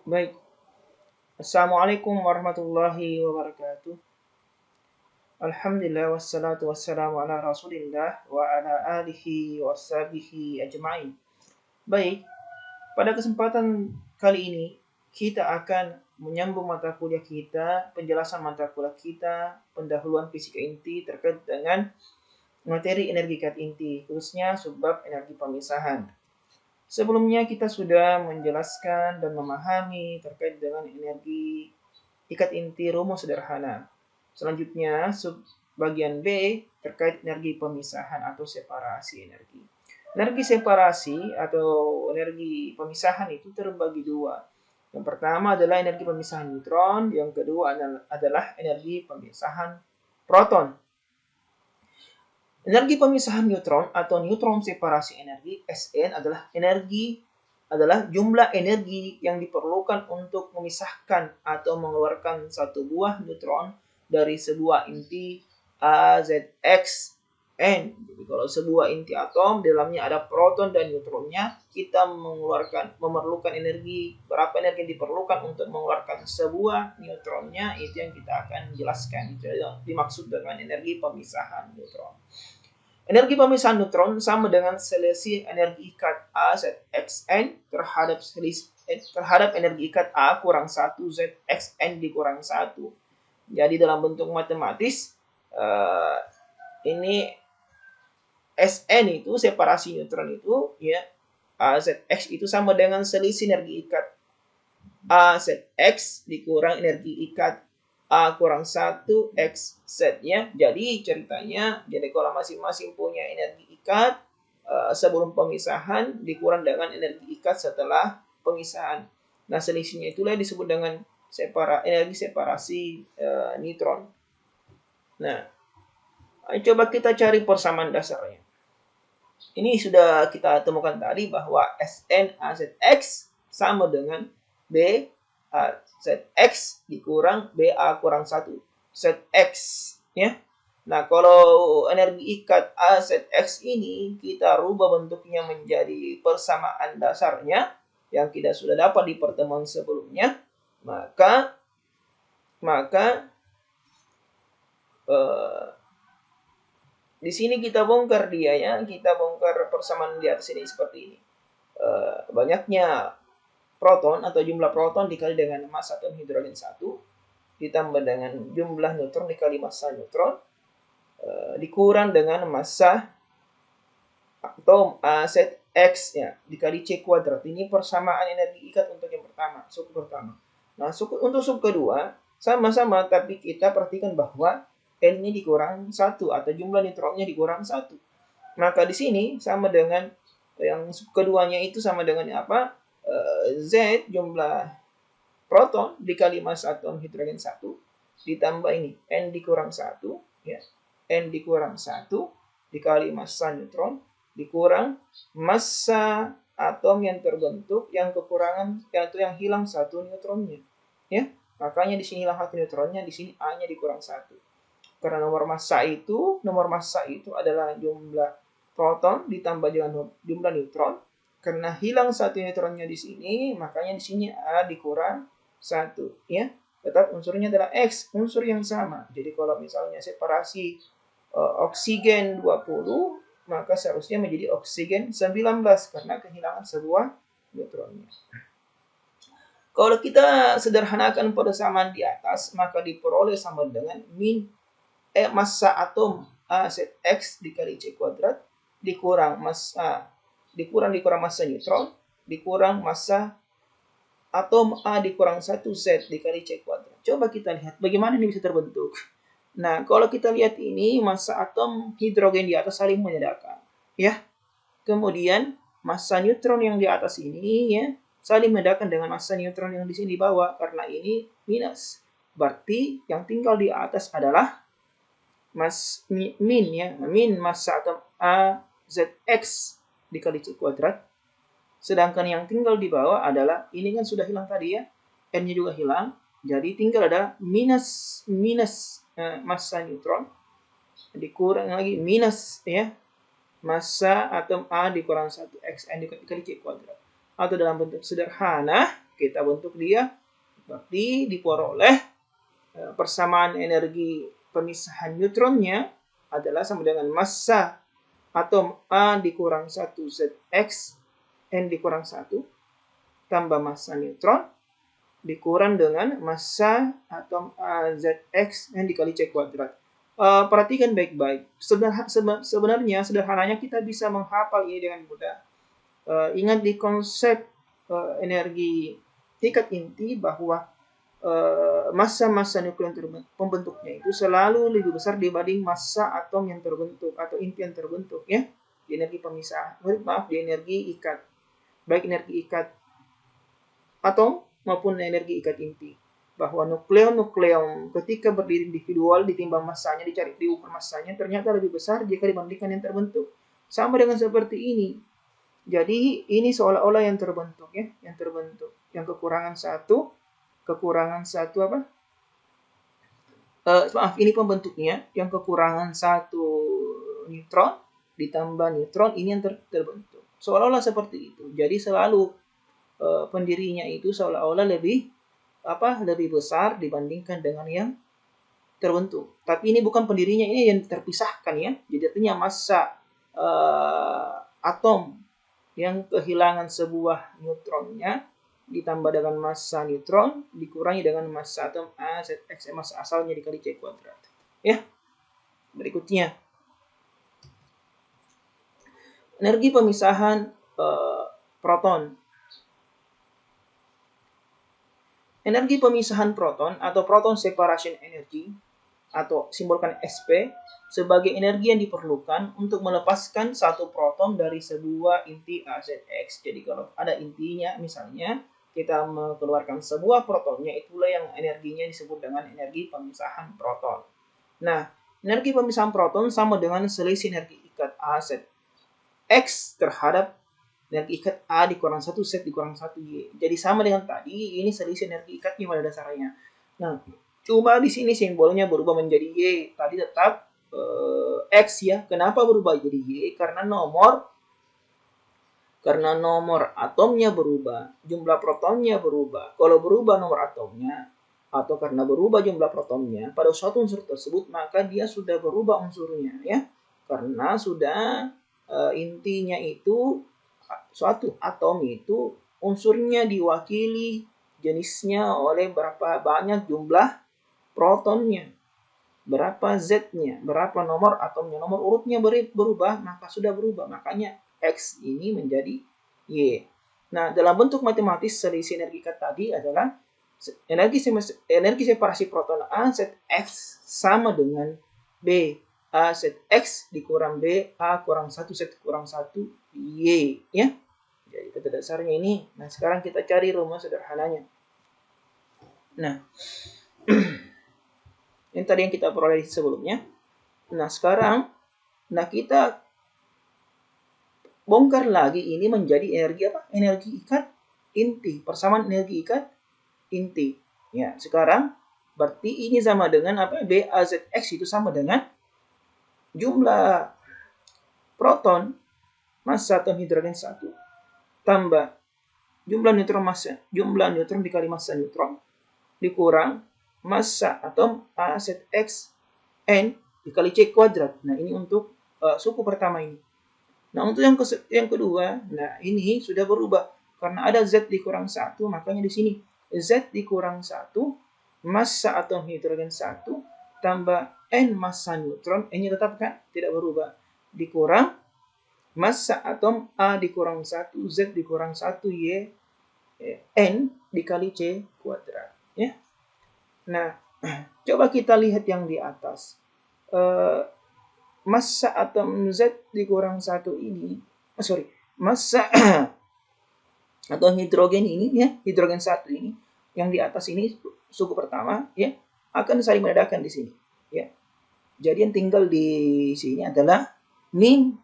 Baik. Assalamualaikum warahmatullahi wabarakatuh. Alhamdulillah wassalatu wassalamu ala Rasulillah wa ala alihi wa sahbihi ajma'in. Baik, pada kesempatan kali ini kita akan menyambung mata kuliah kita, penjelasan mata kuliah kita, pendahuluan fisika inti terkait dengan materi energi ikat inti, khususnya subbab energi pemisahan. Sebelumnya kita sudah menjelaskan dan memahami terkait dengan energi ikat inti rumus sederhana. Selanjutnya, bagian B terkait energi pemisahan atau separasi energi. Energi separasi atau energi pemisahan itu terbagi dua. Yang pertama adalah energi pemisahan neutron, yang kedua adalah energi pemisahan proton. Energi pemisahan neutron atau neutron separasi energi SN adalah jumlah energi yang diperlukan untuk memisahkan atau mengeluarkan satu buah neutron dari sebuah inti AZX N. Jadi kalau sebuah inti atom di dalamnya ada proton dan neutronnya, kita memerlukan energi, berapa energi yang diperlukan untuk mengeluarkan sebuah neutronnya, itu yang kita akan jelaskan. Itu dimaksud dengan energi pemisahan neutron. Energi pemisahan neutron sama dengan selisih energi ikat AZXN terhadap energi ikat A kurang 1 ZXN dikurang 1. Jadi dalam bentuk matematis, ini SN itu, separasi neutron itu, ya, AZX itu sama dengan selisih energi ikat AZX dikurang energi ikat A kurang 1 XZ-nya. Jadi ceritanya, jadi kalau masing-masing punya energi ikat sebelum pemisahan dikurang dengan energi ikat setelah pemisahan. Nah, selisihnya itulah disebut dengan energi separasi neutron. Nah, coba kita cari persamaan dasarnya. Ini sudah kita temukan tadi bahwa SN/AZX sama dengan B ZX dikurang BA kurang 1 ZX, ya. Nah, kalau energi ikat AZX ini kita rubah bentuknya menjadi persamaan dasarnya yang kita sudah dapat di pertemuan sebelumnya, maka di sini kita bongkar dia, ya. Kita bongkar persamaan di atas ini seperti ini. Banyaknya proton atau jumlah proton dikali dengan massa atom hidrogen 1 ditambah dengan jumlah neutron dikali massa neutron dikurang dengan massa atom AZX, ya, dikali C kuadrat. Ini persamaan energi ikat untuk yang pertama, suku pertama. Nah, untuk suku kedua sama-sama, tapi kita perhatikan bahwa N-nya dikurang 1 atau jumlah neutronnya dikurang 1. Maka di sini sama dengan yang suku keduanya itu sama dengan apa? Z jumlah proton dikali massa atom hidrogen 1 ditambah ini N dikurang 1, ya. N dikurang 1 dikali massa neutron dikurang massa atom yang terbentuk yang kekurangan, yaitu yang hilang 1 neutronnya, ya. Makanya di sini hilang 1 neutronnya, di sini A-nya dikurang 1. Karena nomor massa itu adalah jumlah proton ditambah dengan jumlah neutron. Karena hilang 1 neutronnya di sini, makanya di sini A dikurang 1, ya. Tetap unsurnya adalah X, unsur yang sama. Jadi kalau misalnya separasi oksigen 20, maka seharusnya menjadi oksigen 19 karena kehilangan sebuah neutronnya. Kalau kita sederhanakan persamaan di atas, maka diperoleh sama dengan massa atom AZX dikali C kuadrat dikurang massa neutron dikurang massa atom A dikurang 1 Z dikali C kuadrat. Coba kita lihat bagaimana ini bisa terbentuk. Nah, kalau kita lihat ini, massa atom hidrogen di atas saling menyedakkan, ya. Kemudian massa neutron yang di atas ini, ya, saling menyedakkan dengan massa neutron yang di sini di bawah, karena ini minus. Berarti yang tinggal di atas adalah min massa atom AZX dikali C kuadrat. Sedangkan yang tinggal di bawah adalah, ini kan sudah hilang tadi, ya. N-nya juga hilang. Jadi tinggal ada minus massa neutron. Dikurang lagi minus, ya, massa atom A dikurang 1 XN dikali C kuadrat. Atau dalam bentuk sederhana, kita bentuk dia, berarti diperoleh persamaan energi pemisahan neutronnya adalah sama dengan massa atom A dikurang 1 ZX N dikurang 1 tambah massa neutron dikurang dengan massa atom A ZX N dikali C kuadrat. Perhatikan baik-baik. Sebenarnya sederhananya kita bisa menghafal ini dengan mudah. Ingat di konsep energi tingkat inti bahwa massa-massa nukleon pembentuknya itu selalu lebih besar dibanding massa atom yang terbentuk atau inti yang terbentuk ya di energi pemisahan. Maaf, di energi ikat. Baik energi ikat atom maupun energi ikat inti. Bahwa nukleon ketika berdiri individual ditimbang massanya, dicari diukur massanya ternyata lebih besar jika dibandingkan yang terbentuk. Sama dengan seperti ini. Jadi ini seolah-olah yang terbentuk ya, yang terbentuk. Yang kekurangan satu apa? Maaf, ini pembentuknya yang kekurangan satu neutron ditambah neutron ini yang terbentuk. Seolah-olah seperti itu. Jadi selalu pendirinya itu seolah-olah lebih besar dibandingkan dengan yang terbentuk. Tapi ini bukan pendirinya, ini yang terpisahkan ya. Jadi artinya massa atom yang kehilangan sebuah neutronnya ditambah dengan massa neutron dikurangi dengan massa atom A ZX massa asalnya dikali C kuadrat. Ya. Berikutnya energi pemisahan proton. Energi pemisahan proton atau proton separation energy atau simbolkan SP sebagai energi yang diperlukan untuk melepaskan satu proton dari sebuah inti AZX. Jadi kalau ada intinya misalnya kita mengeluarkan sebuah protonnya, itulah yang energinya disebut dengan energi pemisahan proton. Nah, energi pemisahan proton sama dengan selisih energi ikat AZ X terhadap energi ikat A dikurang 1 Z dikurang 1 Y. Jadi sama dengan tadi, ini selisih energi ikatnya pada dasarnya. Nah, cuma di sini simbolnya berubah menjadi Y. Tadi tetap X ya. Kenapa berubah jadi Y? Karena nomor atomnya berubah, jumlah protonnya berubah. Kalau berubah nomor atomnya, atau karena berubah jumlah protonnya pada suatu unsur tersebut, maka dia sudah berubah unsurnya ya. Karena sudah intinya itu, suatu atom itu unsurnya diwakili jenisnya oleh berapa banyak jumlah protonnya, berapa Z-nya, berapa nomor atomnya, nomor urutnya berubah, maka sudah berubah. Makanya X ini menjadi Y. Nah, dalam bentuk matematis selisih energi ikat tadi adalah energi separasi proton A ZX sama dengan B A ZX dikurang B A kurang 1 Z kurang 1 Y ya. Jadi pada dasarnya ini. Nah, sekarang kita cari rumus sederhananya. Nah, ini tadi yang kita peroleh sebelumnya. Nah, sekarang kita bongkar lagi ini menjadi energi apa? Energi ikat inti. Persamaan energi ikat inti. Ya, sekarang berarti ini sama dengan apa? BAZX itu sama dengan jumlah proton massa atom hidrogen 1 tambah jumlah neutron dikali massa neutron dikurang massa atom AZX N dikali C kuadrat. Nah, ini untuk suku pertama ini. Nah, untuk yang kedua, nah ini sudah berubah. Karena ada Z dikurang 1, makanya di sini Z dikurang 1, massa atom hidrogen 1, tambah N massa neutron, N-nya tetap kan? Tidak berubah. Dikurang massa atom A dikurang 1, Z dikurang 1, Y, N dikali C kuadrat. Ya. Nah, coba kita lihat yang di atas. Massa atom Z dikurang 1 ini, massa atom hidrogen ini ya, hidrogen 1 ini, yang di atas ini suku pertama ya, akan saling meledakkan di sini ya. Jadi yang tinggal di sini adalah min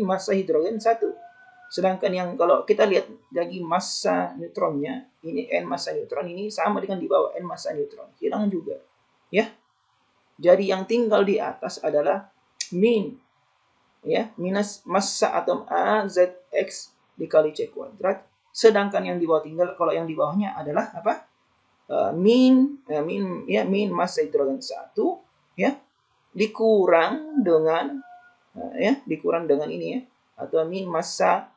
massa hidrogen 1. Sedangkan yang kalau kita lihat lagi massa neutronnya, ini N massa neutron ini sama dengan di bawah N massa neutron, hilang juga ya. Jadi yang tinggal di atas adalah min ya, minus massa atom A ZX dikali C kuadrat Sedangkan yang di bawah tinggal, kalau yang di bawahnya adalah apa? Min massa hidrogen 1 ya dikurang dengan ini ya, atau min massa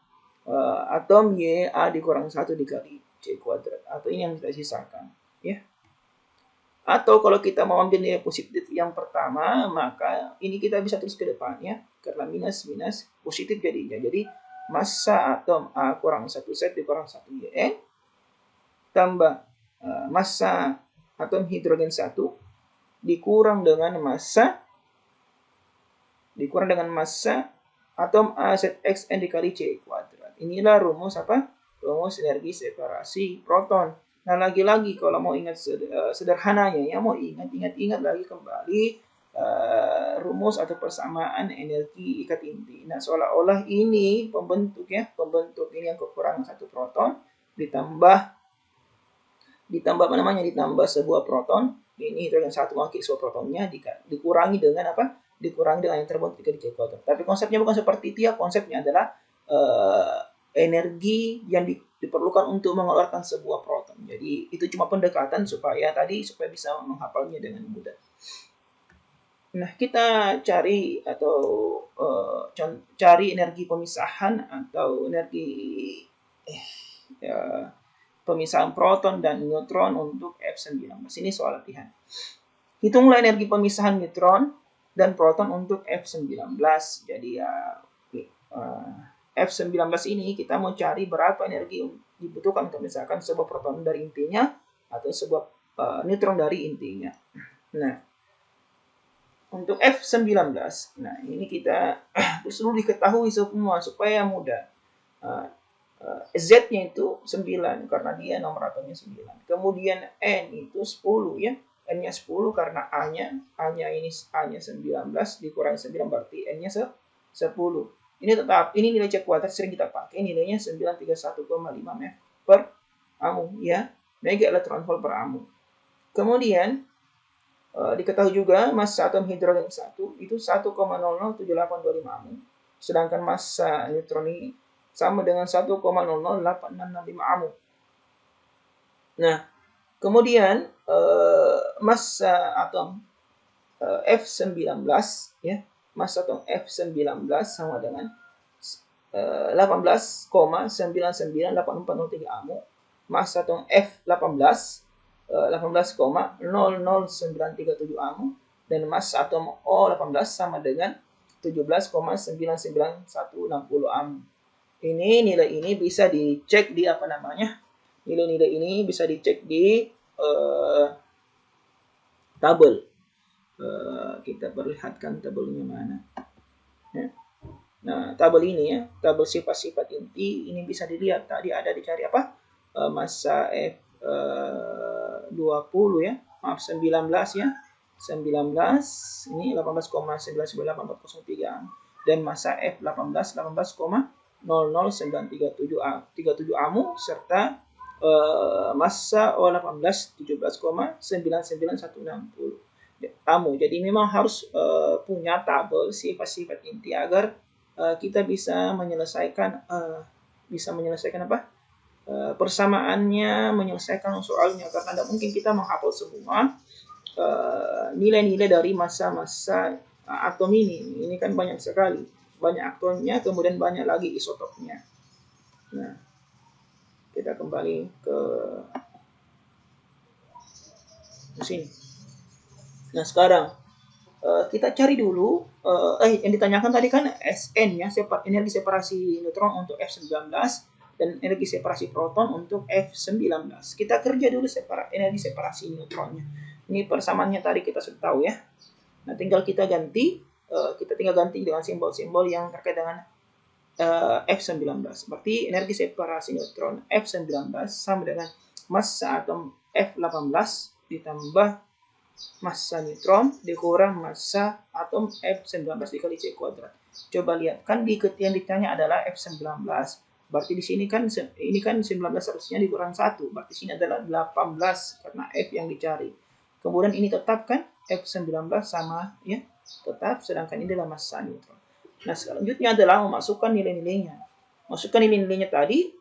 atom Ya dikurang 1 dikali C kuadrat, atau ini yang kita sisakan ya. Atau kalau kita mau ambil nilai positif yang pertama, maka ini kita bisa terus ke depannya, karena minus positif jadinya. Jadi massa atom A kurang 1 Z dikurang 1 YN tambah massa atom hidrogen 1 dikurang dengan massa atom AZXN dikali C kuadrat. Inilah rumus apa? Rumus energi separasi proton. Nah, lagi-lagi kalau mau ingat sederhananya ya, mau ingat lagi kembali rumus atau persamaan energi ikat inti. Nah, seolah-olah ini pembentuk ini yang kekurangan satu proton ditambah sebuah proton, ini hidrogen 1 mengakui sebuah protonnya dikurangi dengan apa? Dikurangi dengan yang terbentuk dikali C kuadrat. Tapi konsepnya bukan seperti itu ya, konsepnya adalah energi yang diperlukan untuk mengeluarkan sebuah proton. Jadi itu cuma pendekatan supaya bisa menghafalnya dengan mudah. Nah, kita cari energi pemisahan atau energi pemisahan proton dan neutron untuk F19. Ini soal latihan. Hitunglah energi pemisahan neutron dan proton untuk F19. Jadi F19 ini kita mau cari berapa energi dibutuhkan untuk misalkan sebuah proton dari intinya atau sebuah neutron dari intinya. Nah, untuk F19, nah ini kita perlu diketahui semua supaya mudah. Z-nya itu 9 karena dia nomor atomnya 9. Kemudian N itu 10 ya. N-nya 10 karena A-nya 19 dikurangi 9 berarti N-nya 10. Ini nilai C kuadrat sering kita pakai, nilainya 931,5 MeV per amu ya. Mega elektron volt per amu. Kemudian diketahui juga massa atom hidrogen 1 itu 1,007825 amu. Sedangkan massa neutron ini sama dengan 1,008665 amu. Nah, kemudian massa atom F19 ya, massa atom F19 sama dengan 18,998403 amu. Massa atom F18 18,00937 amu, dan massa atom O18 sama dengan 17,99160 amu. Nilai ini bisa dicek di nilai-nilai ini bisa dicek di tabel. Kita perlihatkan tabelnya mana. Ya. Nah, tabel ini ya, tabel sifat-sifat inti ini bisa dilihat. Tadi ada dicari apa? Massa F20 ya. Maaf 19 ya. 19 ini 18,99803 dan massa F18 18,00937 amu serta massa O18 17,99160 amu. Jadi memang harus punya tabel sifat-sifat inti agar kita bisa menyelesaikan persamaannya, menyelesaikan soalnya, karena tidak mungkin kita menghafal semua nilai-nilai dari massa-massa atom ini. Ini kan banyak sekali, banyak atomnya, kemudian banyak lagi isotopnya. Nah, kita kembali ke sini. Nah, sekarang kita cari dulu yang ditanyakan tadi kan Sn ya, energi separasi neutron untuk F19 dan energi separasi proton untuk F19. Kita kerja dulu energi separasi neutronnya. Ini persamaannya tadi kita sudah tahu ya. Nah, tinggal kita ganti dengan simbol-simbol yang terkait dengan F19. Berarti energi separasi neutron F19 sama dengan massa atom F18 ditambah massa neutron dikurang massa atom F19 dikali C kuadrat. Coba lihat, kan yang ditanya adalah F19. Berarti di sini kan 19 harusnya dikurang 1. Berarti sini adalah 18 karena F yang dicari. Kemudian ini tetap kan F19 sama ya, tetap, sedangkan ini adalah massa neutron. Nah, selanjutnya adalah memasukkan nilai-nilainya. Masukkan nilai-nilainya tadi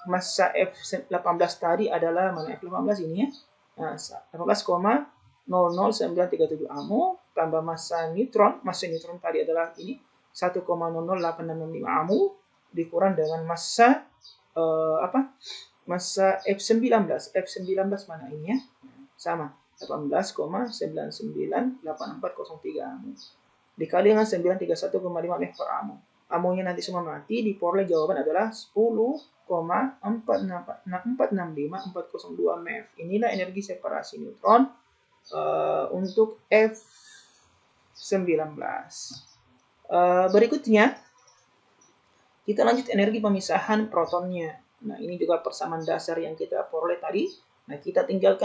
massa F18 tadi adalah mana F18 ini ya. Nah, 18,00937 AMU tambah massa neutron tadi adalah ini 1,00865 AMU dikurang dengan massa massa F19 mana ini ya, sama 18,998403 AMU dikali dengan 931,5 meh per AMU. AMU-nya nanti semua mati, diperoleh jawaban adalah 10,465,402 meh. Inilah energi separasi neutron untuk F19. Berikutnya kita lanjut energi pemisahan protonnya. Nah, ini juga persamaan dasar yang kita peroleh tadi. Nah, kita tinggal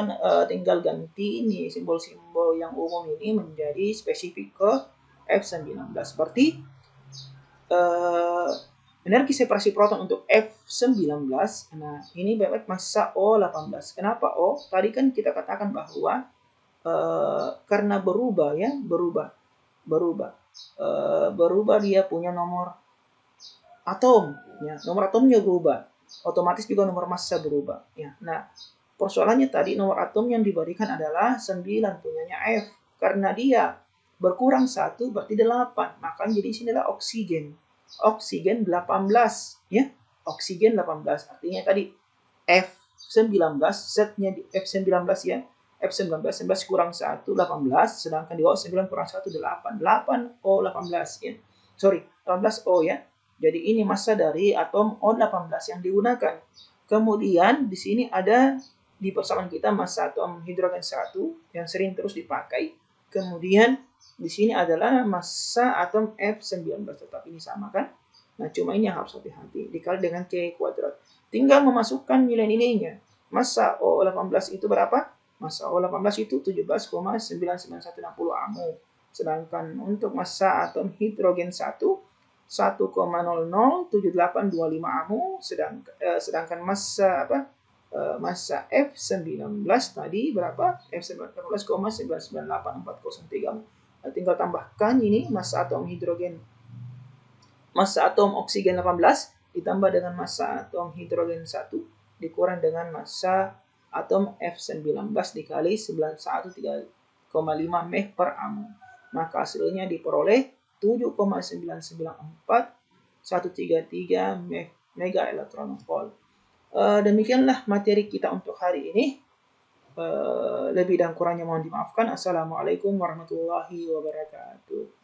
ganti ini simbol-simbol yang umum ini menjadi spesifik ke F19. Berarti energi separasi proton untuk F19, nah ini bebek massa O18. Kenapa O? Tadi kan kita katakan bahwa karena berubah dia punya nomor atom, ya, nomor atomnya berubah, otomatis juga nomor massa berubah. Ya. Nah, persoalannya tadi nomor atom yang diberikan adalah 9 punyanya F. Karena dia berkurang 1 berarti 8. Maka jadi sini adalah oksigen. Oksigen 18, ya. Oksigen 18. Artinya tadi F19, setnya di F19 ya. F19 kurang 1, 18. Sedangkan di O9 kurang 1, 8. 8 O18 ya. Sorry, 18 O ya. Jadi ini massa dari atom O18 yang digunakan. Kemudian di sini ada di persamaan kita massa atom hidrogen 1 yang sering terus dipakai. Kemudian di sini adalah massa atom F19, tetap ini sama kan? Nah, cuma ini yang harus hati-hati, dikali dengan K kuadrat. Tinggal memasukkan nilai-nilainya. Massa O18 itu berapa? Massa O18 itu 17,99160 AMU. Sedangkan untuk massa atom hidrogen 1 1,007825 AMU, sedangkan massa massa F19 tadi berapa? F19,998403. Nah, tinggal tambahkan ini massa atom oksigen 18 ditambah dengan massa atom hidrogen 1 dikurang dengan massa atom F19 dikali 913,5 meh per AMU. Maka hasilnya diperoleh 7,994133 mega elektron volt. Demikianlah materi kita untuk hari ini. Lebih dan kurangnya mohon dimaafkan. Assalamualaikum warahmatullahi wabarakatuh.